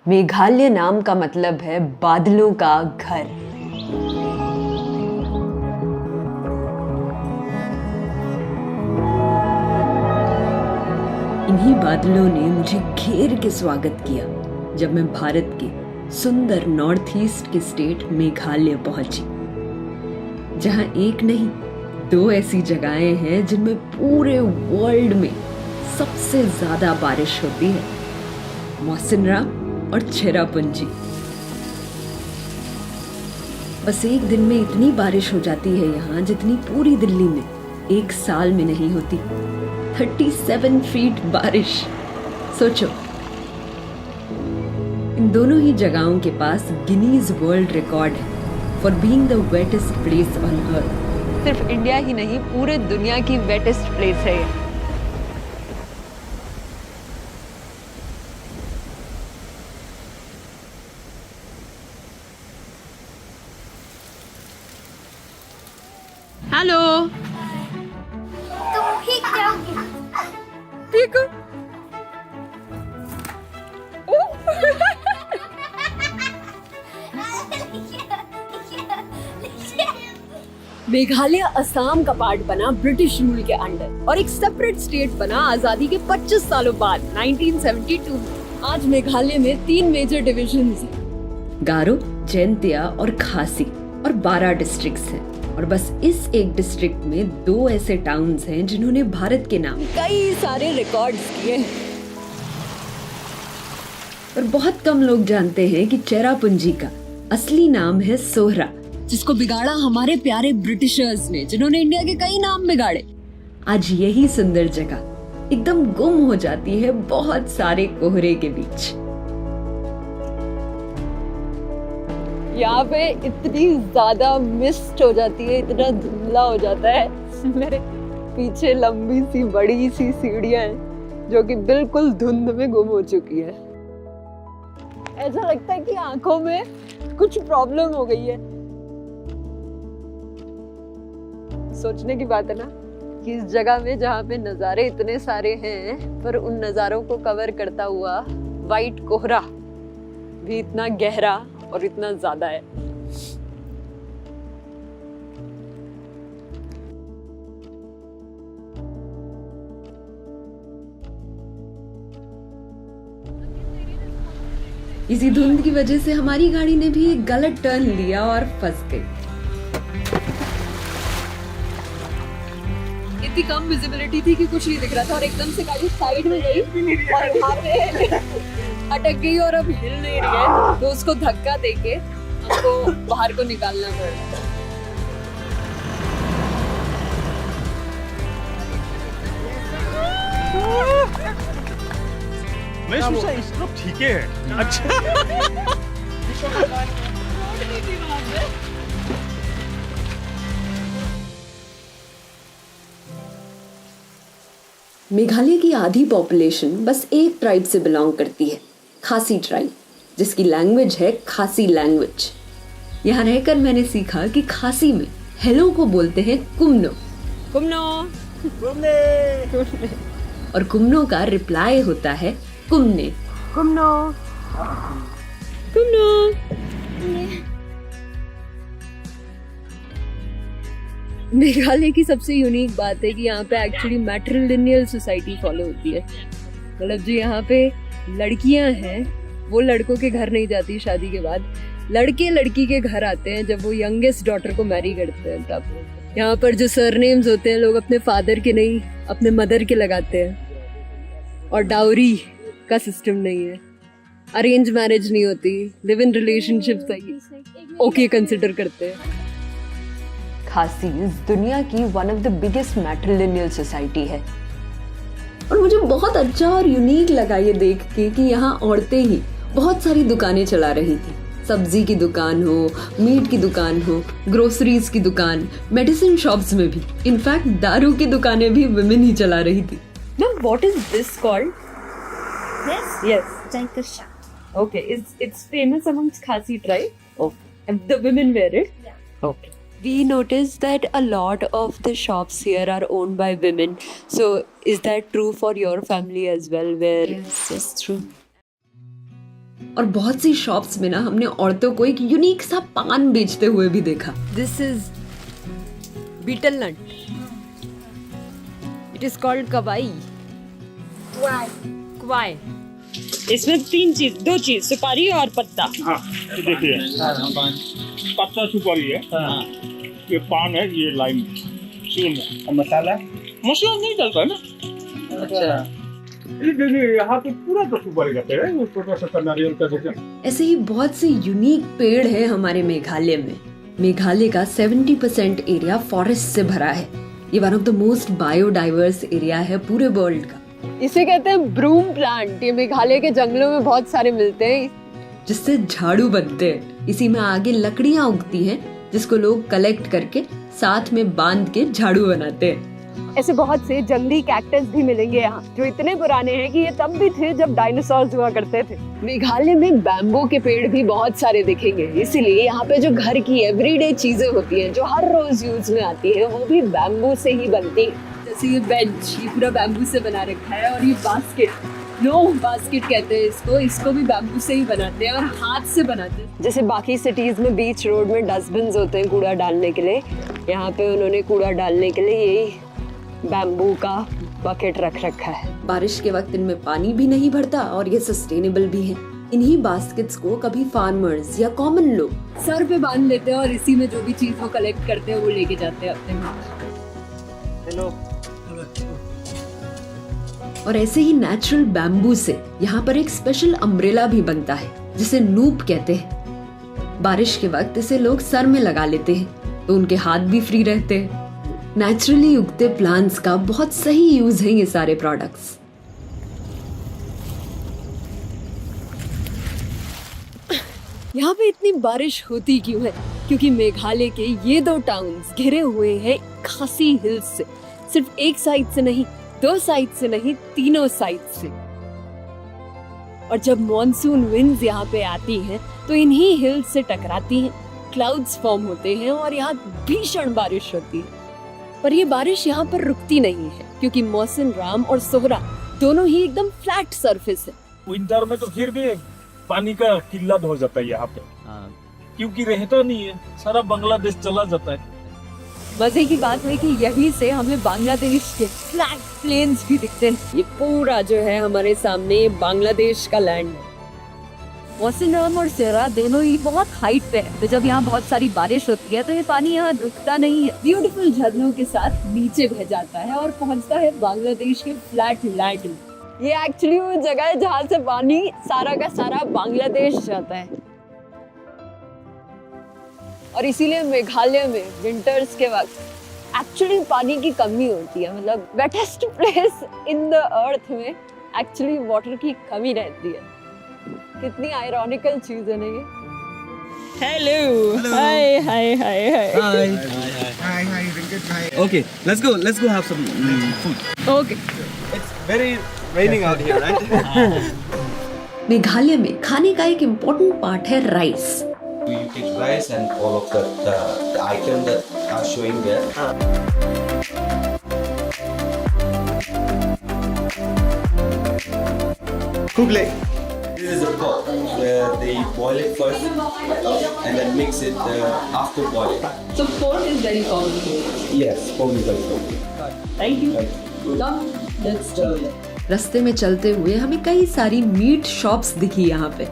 मेघालय नाम का मतलब है बादलों का घर। इन्हीं बादलों ने मुझे घेर के स्वागत किया जब मैं भारत के सुंदर नॉर्थ ईस्ट के स्टेट मेघालय पहुंची, जहां एक नहीं दो ऐसी जगहें हैं जिनमें पूरे वर्ल्ड में सबसे ज्यादा बारिश होती है, मौसिनराम और चेरापूंजी। बस एक दिन में इतनी बारिश हो जाती है यहाँ जितनी पूरी दिल्ली में एक साल में नहीं होती। 37 फीट बारिश, सोचो। इन दोनों ही जगहों के पास गिनीज वर्ल्ड रिकॉर्ड है for being the wettest place on earth. सिर्फ इंडिया ही नहीं, पूरे दुनिया की वेटेस्ट प्लेस है ये। हेलो, तुम ठीक जाओगे? ठीक हो? मेघालय असम का पार्ट बना ब्रिटिश रूल के अंडर और एक सेपरेट स्टेट बना आजादी के 25 सालों बाद 1972 में। आज मेघालय में 3 मेजर डिविजन्स हैं, गारो, जैंतिया और खासी, और 12 डिस्ट्रिक्ट्स हैं। और बस इस एक डिस्ट्रिक्ट में 2 ऐसे टाउन्स हैं जिन्होंने भारत के नाम कई सारे रिकॉर्ड्स किए हैं। पर बहुत कम लोग जानते हैं कि चेरापूंजी का असली नाम है सोहरा, जिसको बिगाड़ा हमारे प्यारे ब्रिटिशर्स ने, जिन्होंने इंडिया के कई नाम बिगाड़े। आज यही सुंदर जगह एकदम गुम हो जाती है बहुत सारे कोहरे के बीच। यहाँ पे इतनी ज्यादा मिस्ट हो जाती है, इतना धुंधला हो जाता है। मेरे पीछे लंबी सी बड़ी सी सीढ़ियां हैं जो कि बिल्कुल धुंध में गुम हो चुकी है। ऐसा लगता है कि आंखों में कुछ प्रॉब्लम हो गई है। सोचने की बात है ना कि इस जगह में जहाँ पे नज़ारे इतने सारे हैं, पर उन नज़ारों को कवर करता हुआ वाइट कोहरा भी इतना गहरा और इतना ज्यादा है। इसी धुंध की वजह से हमारी गाड़ी ने भी एक गलत टर्न लिया और फंस गई। इतनी कम विजिबिलिटी थी कि कुछ नहीं दिख रहा था और एकदम से गाड़ी साइड में गई और वहां पे अटक गई और अब हिल नहीं रही है, तो उसको धक्का देके हमको बाहर को निकालना पड़ा। मैं सोचा इस तरफ ठीक है। अच्छा। मेघालय की आधी पॉपुलेशन बस एक ट्राइब से बिलोंग करती है, खासी ट्राइब, जिसकी लैंग्वेज है खासी लैंग्वेज। यहाँ रहकर मैंने सीखा कि खासी में हेलो को बोलते हैं कुमनो, कुमनो, कुमने, और कुमनो का रिप्लाई होता है कुमने, कुमनो, कुमनो। मेघालय की सबसे यूनिक बात है कि यहाँ पे एक्चुअली मैट्रिलिनियल सोसाइटी फॉलो होती है। मतलब जो यहाँ पे लड़कियां हैं वो लड़कों के घर नहीं जाती शादी के बाद, लड़के लड़की के घर आते हैं जब वो यंगेस्ट डॉटर को मैरी करते हैं। तब यहाँ पर जो सरनेम्स होते हैं लोग अपने फादर के नहीं अपने मदर के लगाते हैं, और डाउरी का सिस्टम नहीं है, अरेंज मैरिज नहीं होती, live in relationship okay consider करते हैं। खासीज दुनिया की one of the biggest matrilineal society है और मुझे बहुत अच्छा और यूनिक लगा ये देख के कि यहाँ औरतें ही बहुत सारी दुकानें चला रही थी। सब्जी की दुकान हो, मीट की दुकान हो, ग्रोसरीज की दुकान, मेडिसिन शॉप्स में भी, इनफैक्ट दारू की दुकानें भी वुमेन ही चला रही थी। Ma'am, what is this called? Yes. Jaikarsha. Okay, it's famous amongst Khasi tribe. Okay. And the women wear it? Yeah. Okay. We noticed that a lot of the shops here are owned by women. So is that true for your family as well? Where Yes, it's true. और बहुत सी shops में ना हमने औरतों को एक unique सा पान बेचते हुए भी देखा। This is betel nut, it is called kwai. Kwai. इसमें दो चीज सुपारी और पत्ता। हाँ ये देखिए, पत्ता सुपारी है, ये पान है, ये लाइम है। मसाला मसला नहीं डलता है ना। अच्छा, ये देखिए यहाँ पे पूरा तो सुपारी का पेड़ है, वो छोटा सा नारियल का देखिए। ऐसे ही बहुत से यूनिक पेड़ है हमारे मेघालय में। मेघालय का 70% एरिया फॉरेस्ट से भरा है। ये one of the most biodiverse area है पूरे वर्ल्ड का। इसे कहते हैं ब्रूम प्लांट। ये मेघालय के जंगलों में बहुत सारे मिलते हैं, जिससे झाड़ू बनते हैं। इसी में आगे लकड़ियां उगती हैं, जिसको लोग कलेक्ट करके साथ में बांध के झाड़ू बनाते हैं। ऐसे बहुत से जंगली कैक्टस भी मिलेंगे यहाँ, जो इतने पुराने हैं कि ये तब भी थे जब डायनासोर हुआ करते थे। मेघालय में बैम्बू के पेड़ भी बहुत सारे दिखेंगे, इसीलिए यहाँ पे जो घर की एवरीडे चीजें होती हैं, जो हर रोज यूज में आती है, वो भी बैम्बू से ही बनती है। जैसे ये बेंच, ये पूरा बैम्बू से बना रखा है, और ये बास्केट, बास्केट कहते हैं इसको भी बैम्बू से ही बनाते हैं और हाथ से बनाते हैं। जैसे बाकी सिटीज में बीच रोड में डस्टबिन होते हैं कूड़ा डालने के लिए, यहाँ पे उन्होंने कूड़ा डालने के लिए यही बैम्बू का बकेट रख रखा है। बारिश के वक्त इनमें पानी भी नहीं भरता और ये सस्टेनेबल भी है। इन्हीं बास्केट्स को कभी फार्मर्स या कॉमन लोग सर पे बांध लेते हैं और इसी में जो भी चीज वो कलेक्ट करते हैं वो लेके जाते हैं अपने घर। हेलो। और ऐसे ही नेचुरल बैम्बू से यहाँ पर एक स्पेशल अम्ब्रेला भी बनता है, जिसे नूप कहते हैं। बारिश के वक्त इसे लोग सर में लगा लेते हैं तो उनके हाथ भी फ्री रहते हैं। नेचुरली उगते प्लांट्स का बहुत सही यूज है ये सारे प्रोडक्ट्स। यहाँ पे इतनी बारिश होती क्यों है? क्योंकि मेघालय के ये दो टाउन्स घिरे हुए हैं खासी हिल्स से। सिर्फ एक साइड से नहीं, दो साइड से नहीं, तीनों साइड से। और जब मॉनसून विंड्स यहाँ पे आती हैं तो इन्हीं हिल्स से टकराती हैं, क्लाउड्स फॉर्म होते हैं और यहाँ भीषण बारिश होती है। पर ये बारिश यहाँ पर रुकती नहीं है, क्योंकि मौसम राम और सोहरा दोनों ही एकदम फ्लैट सरफेस है। विंटर में तो फिर भी पानी का किल्लत हो जाता है यहाँ पे, क्योंकि रहता नहीं है, सारा बांग्लादेश चला जाता है। मजे की बात है कि यहीं से हमें बांग्लादेश के फ्लैट प्लेन्स भी दिखते हैं। ये पूरा जो है हमारे सामने बांग्लादेश का लैंड है। मौसम और सेरा दोनों ही बहुत हाइट पे है, तो जब यहाँ बहुत सारी बारिश होती है तो ये पानी यहाँ रुकता नहीं है, ब्यूटीफुल झरनों के साथ नीचे बह जाता है और पहुँचता है बांग्लादेश के फ्लैट लैंड में। ये एक्चुअली वो जगह है जहाँ से पानी सारा का सारा बांग्लादेश जाता है। और इसीलिए मेघालय में विंटर्स के वक्त एक्चुअली पानी की कमी होती है। मतलब wettest place in the earth में एक्चुअली वाटर की कमी रहती है। कितनी आयरॉनिकल चीज है ना ये। Hello, hi hi hi hi. Hi, Venkat. Hi. Okay, let's go have some food. Okay. It's very raining out here, right? Meghalaya में खाने का एक इम्पोर्टेंट पार्ट है rice. You take rice and all of the item that are showing there. Kuble. This is a pot where they boil it first and then mix it after boiling. So pork is very common here. Yes, pork is very common. Thank you. Let's do it. रास्ते में चलते हुए हमें कई सारी meet shops दिखी यहाँ पे,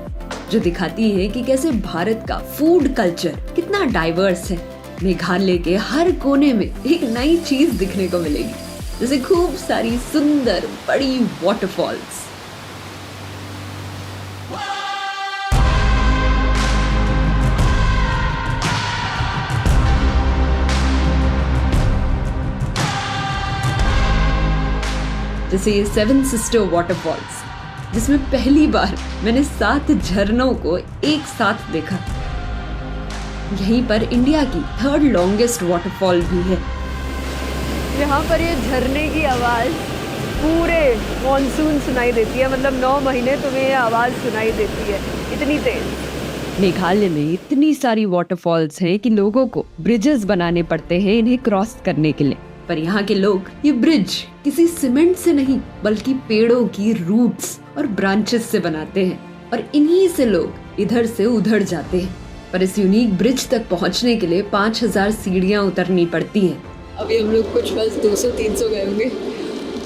जो दिखाती है कि कैसे भारत का फूड कल्चर कितना डाइवर्स है। मेघालय के हर कोने में एक नई चीज दिखने को मिलेगी, जैसे खूब सारी सुंदर बड़ी वाटरफॉल्स। जैसे ये 7 सिस्टर वाटरफॉल्स, जिसमें पहली बार मैंने 7 झरनों को एक साथ देखा। यहीं पर इंडिया की 3rd लॉन्गेस्ट वाटरफॉल भी है। यहाँ पर ये झरने की आवाज पूरे मॉनसून सुनाई देती है। मतलब 9 महीने तुम्हें ये आवाज सुनाई देती है, इतनी तेज। मेघालय में इतनी सारी वाटरफॉल्स हैं कि लोगों को ब्रिजेस बनाने पड़ते हैं इन्हें क्रॉस करने के लिए। पर यहाँ के लोग ये ब्रिज किसी सीमेंट से नहीं, बल्कि पेड़ों की रूट्स और ब्रांचेस से बनाते हैं। और इन्हीं से लोग इधर से उधर जाते हैं। पर इस यूनिक ब्रिज तक पहुंचने के लिए 5000 सीढ़ियां उतरनी पड़ती हैं। अभी हम लोग कुछ बस 200-300 गए होंगे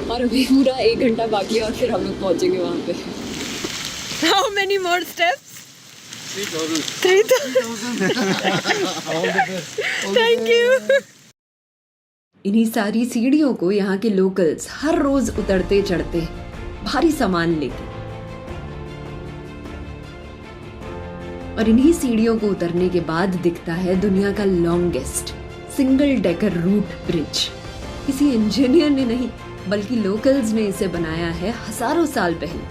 और अभी पूरा 1 घंटा बाकी है और फिर हम लोग पहुंचेंगे वहाँ पे। How many more steps? 3,000. Thank you. इन्हीं सारी सीढ़ियों को यहाँ के लोकल्स हर रोज उतरते चढ़ते हैं भारी सामान लेके। और इन्हीं सीढ़ियों को उतरने के बाद दिखता है दुनिया का longest single decker root bridge. किसी इंजीनियर ने नहीं बल्कि लोकल्स ने इसे बनाया है हजारों साल पहले।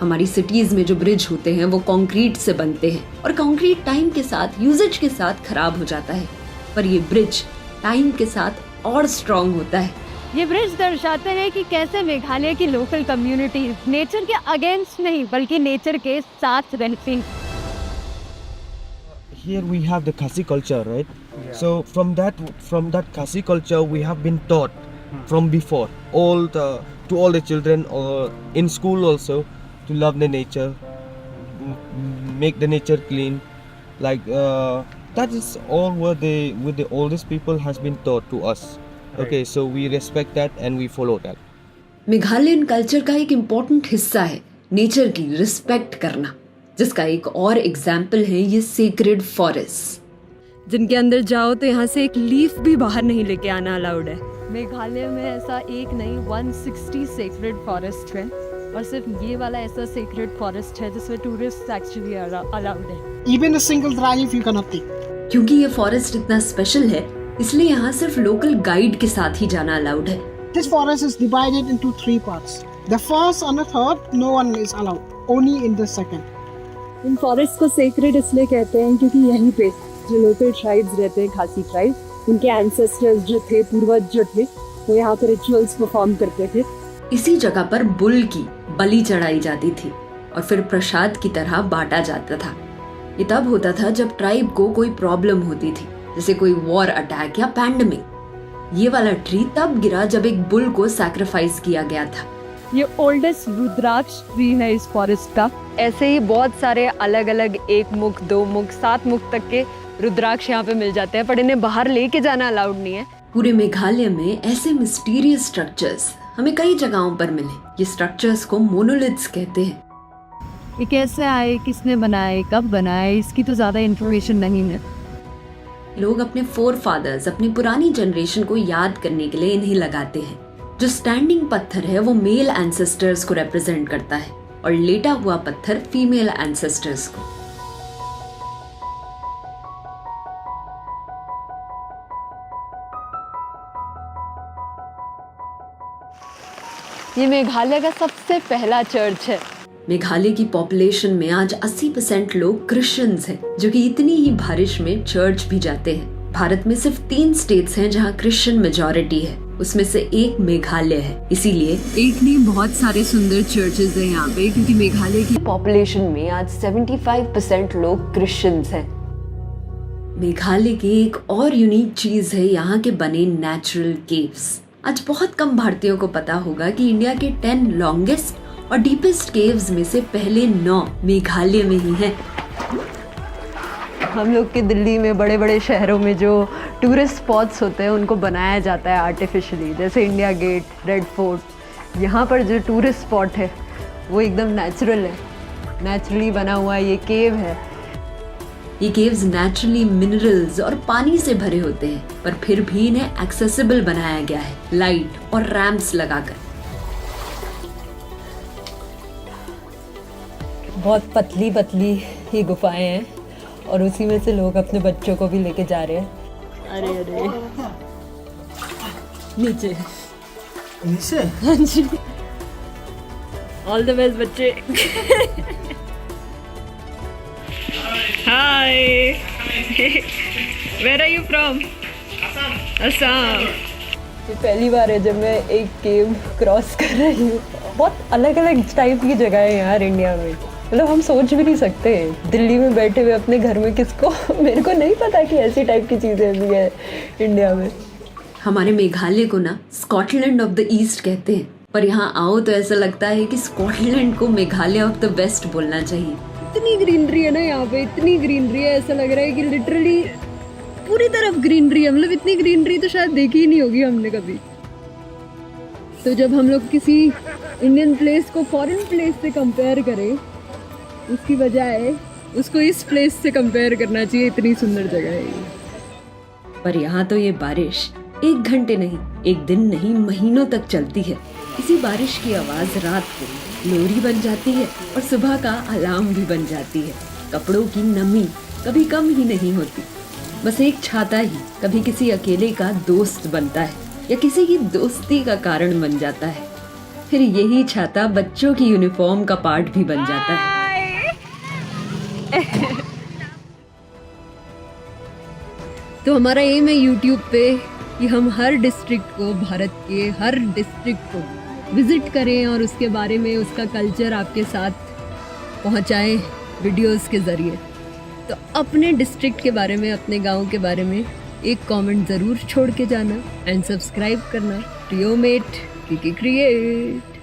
हमारी सिटीज में जो ब्रिज होते हैं वो कंक्रीट से बनते हैं और कंक्रीट टाइम के साथ यूजेज के साथ खराब हो जाता है, पर ये ब्रिज टाइम के साथ और स्ट्रॉन्ग होता है। ये ब्रिज दर्शाते हैं कि कैसे मेघालय की लोकल कम्युनिटी नेचर के अगेंस्ट नहीं बल्कि नेचर के साथ रहती है। Here we have the Khasi culture, right? Yeah. So from that Khasi culture we have been taught from before to all the children or in school also to love the nature, make the nature clean. Like that is all what the oldest people has been taught to us. Right. Okay, so we respect that and we follow that. Meghalayan culture का एक important हिस्सा है nature की respect करना, जिसका एक और example है ये सेक्रेड फॉरेस्ट, जिनके अंदर जाओ तो यहाँ से एक लीफ भी बाहर नहीं लेके आना अलाउड है। मेघालय में ऐसा एक नहीं 160 सेक्रेड फॉरेस्ट है और सिर्फ ये वाला ऐसा सेक्रेड फॉरेस्ट है जिसमें टूरिस्ट एक्चुअली अलाउड है। Even a single dry leaf you cannot take. क्योंकि ये फॉरेस्ट इतना स्पेशल है इसलिए यहाँ सिर्फ लोकल गाइड के साथ ही जाना अलाउड है। This forest is divided into 3 parts. The first and the third no one is allowed, only in the second. In forest को सेक्रेड इसलिए कहते हैं क्योंकि यहीं पे जो लोकल ट्राइब्स रहते हैं, खासी ट्राइब, उनके एंसेस्टर्स जो थे, पूर्वज जो थे, वो यहाँ पे रिचुअल्स परफॉर्म करते थे। इसी जगह पर बुल की बलि चढ़ाई जाती थी और फिर प्रसाद की तरह बांटा जाता था। ये तब होता था जब ट्राइब को कोई प्रॉब्लम होती थी, जैसे कोई वॉर अटैक या पैंडेमिक। ये वाला ट्री तब गिरा जब एक बुल को सैक्रिफाइस किया गया था। ये ओल्डेस्ट रुद्राक्ष ट्री है इस फॉरेस्ट का। ऐसे ही बहुत सारे अलग अलग 1 मुख, 2 मुख, 7 मुख तक के रुद्राक्ष यहाँ पे मिल जाते हैं, पर इन्हें बाहर लेके जाना अलाउड नहीं है। पूरे मेघालय में ऐसे मिस्टीरियस स्ट्रक्चर्स हमें कई जगहों पर मिले। ये स्ट्रक्चर्स को मोनोलिथ्स कहते हैं। ये कैसे आए, किसने बनाए, कब बनाए, इसकी तो ज्यादा इन्फॉर्मेशन नहीं है। लोग अपने फोरफादर्स, अपनी पुरानी जनरेशन को याद करने के लिए इन्हें लगाते हैं। जो स्टैंडिंग पत्थर है वो मेल एंसेस्टर्स को रिप्रेजेंट करता है और लेटा हुआ पत्थर फीमेल एंसेस्टर्स को। ये मेघालय का सबसे पहला चर्च है। मेघालय की पॉपुलेशन में आज 80% लोग क्रिश्चियंस हैं, जो कि इतनी ही बारिश में चर्च भी जाते हैं। भारत में सिर्फ 3 स्टेट्स हैं जहां क्रिश्चियन मेजॉरिटी है, उसमें से एक मेघालय है। इसीलिए एक नहीं बहुत सारे सुंदर चर्चेज हैं यहाँ पे, क्योंकि मेघालय की पॉपुलेशन में आज 75% लोग क्रिश्चियंस हैं। मेघालय की एक और यूनिक चीज है यहाँ के बने नेचुरल केव्स। आज बहुत कम भारतीयों को पता होगा कि इंडिया के 10 लॉन्गेस्ट और डीपेस्ट केव्स में से पहले 9 मेघालय में ही हैं। हम लोग के दिल्ली में बड़े बड़े शहरों में जो टूरिस्ट स्पॉट्स होते हैं उनको बनाया जाता है आर्टिफिशियली, जैसे इंडिया गेट, रेड फोर्ट। यहाँ पर जो टूरिस्ट स्पॉट है वो एकदम नेचुरल है, नेचुरली बना हुआ ये केव है। ये केव्स नेचुरली मिनरल्स और पानी से भरे होते हैं, पर फिर भी इन्हें एक्सेसिबल बनाया गया है लाइट और रैंप्स लगाकर। बहुत पतली पतली ये गुफाएं हैं और उसी में से लोग अपने बच्चों को भी लेके जा रहे हैं। अरे अरे नीचे नीचे हाँ जी, ऑल द बेस्ट बच्चे। Hi, where are you from? Assam. ये पहली बार है जब मैं एक केव क्रॉस कर रही हूँ। बहुत अलग अलग टाइप की जगह है यार इंडिया में, मतलब हम सोच भी नहीं सकते। दिल्ली में बैठे हुए अपने घर में किसको मेरे को नहीं पता कि ऐसी टाइप की चीज़ें भी है इंडिया में। हमारे मेघालय को ना स्कॉटलैंड ऑफ द ईस्ट कहते हैं, पर यहाँ आओ तो ऐसा लगता है कि स्कॉटलैंड को मेघालय ऑफ द वेस्ट बोलना चाहिए। इतनी ग्रीनरी है ना यहाँ पे, इतनी ग्रीनरी है, ऐसा लग रहा है कि लिटरली पूरी तरफ ग्रीनरी है। मतलब इतनी ग्रीनरी तो शायद देखी ही नहीं होगी हमने कभी। तो जब हम लोग किसी इंडियन प्लेस को फॉरेन प्लेस से कंपेयर करें, उसकी बजाय उसको इस प्लेस से कंपेयर करना चाहिए। इतनी सुंदर जगह है ये। पर यहाँ तो ये बारिश 1 घंटे नहीं, 1 दिन नहीं, महीनों तक चलती है। इसी बारिश की आवाज़ रात को लोरी बन जाती है और सुबह का अलार्म भी बन जाती है। कपड़ों की नमी कभी कम ही नहीं होती। बस एक छाता ही कभी किसी अकेले का दोस्त बनता है या किसी की दोस्ती का कारण बन जाता है। फिर यही छाता बच्चों की यूनिफॉर्म का पार्ट भी बन जाता है। तो हमारा एम है यूट्यूब पे कि हम हर डिस्ट्रिक्ट को, भारत के हर डिस्ट्रिक्ट को विजिट करें और उसके बारे में, उसका कल्चर आपके साथ पहुंचाएं वीडियोस के ज़रिए। तो अपने डिस्ट्रिक्ट के बारे में, अपने गांव के बारे में एक कमेंट ज़रूर छोड़ के जाना एंड सब्सक्राइब करना। ट्रियोमेट क्रिएट।